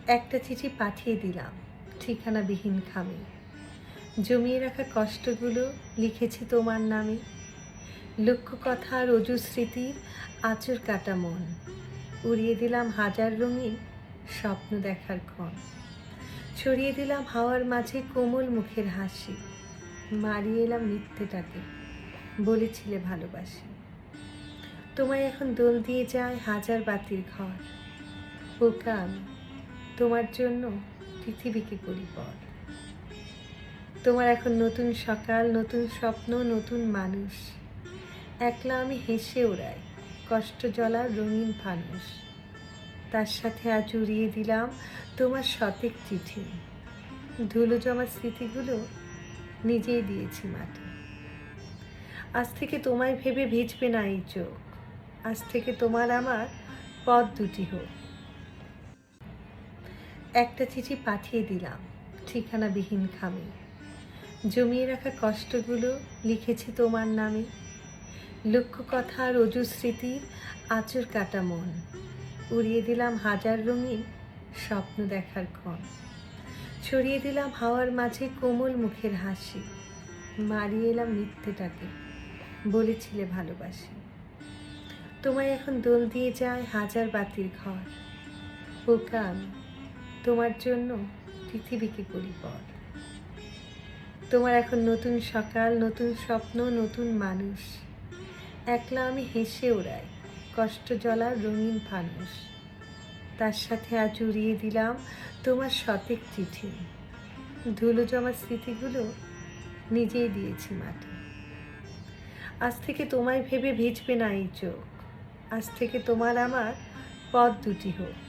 একটা চিঠি পাঠিয়ে দিলাম ঠিকানাবিহীন খামে। জমিয়ে রাখা কষ্টগুলো লিখেছি তোমার নামে। লক্ষ কথা রজু স্মৃতির আঁচড় কাটা মন। উড়িয়ে দিলাম হাজার রঙিন স্বপ্ন দেখার ক্ষণ। ছড়িয়ে দিলাম হাওয়ার মাঝে কোমল মুখের হাসি। মারিয়ে এলাম মিথ্যেটাকে, বলেছিলে ভালোবাসি। তোমায় এখন দোল দিয়ে যায় হাজার বাতির ঘর। বোকা আমি, তোমার জন্য পৃথিবীকে করি পর। তোমার এখন নতুন সকাল, নতুন স্বপ্ন, নতুন মানুষ। একলা আমি হেসে ওড়াই কষ্ট জ্বলার রঙিন ফানুষ। তার সাথে আজ উড়িয়ে দিলাম তোমার শতেক চিঠি। ধুলো জমা স্মৃতিগুলো নিজেই দিয়েছি মাটি। আজ থেকে তোমায় ভেবে ভিজবে না এই চোখ। আজ থেকে তোমার আমার পথ দুটি হোক। একটা চিঠি পাঠিয়ে দিলাম ঠিকানাবিহীন খামে। জমিয়ে রাখা কষ্টগুলো লিখেছি তোমার নামে। লক্ষ কথা রজু স্মৃতির আঁচড় কাটা মন। উড়িয়ে দিলাম হাজার রঙিন স্বপ্ন দেখার ক্ষণ। ছড়িয়ে দিলাম হাওয়ার মাঝে কোমল মুখের হাসি। মারিয়ে এলাম মিথ্যেটাকে, বলেছিলে ভালোবাসি। তোমায় এখন দোল দিয়ে যায় হাজার বাতির ঘর। বোকা আমি, তোমার জন্য পৃথিবীকে করি পর। তোমার এখন নতুন সকাল, নতুন স্বপ্ন, নতুন মানুষ। একলা আমি হেসে ওড়াই কষ্ট জ্বলার রঙিন ফানুষ। তার সাথে আজ উড়িয়ে দিলাম তোমার শতেক চিঠি। ধুলো জমা স্মৃতিগুলো নিজেই দিয়েছি মাটি। আজ থেকে তোমায় ভেবে ভিজবে না এই চোখ। আজ থেকে তোমার আমার পথ দুটি হোক।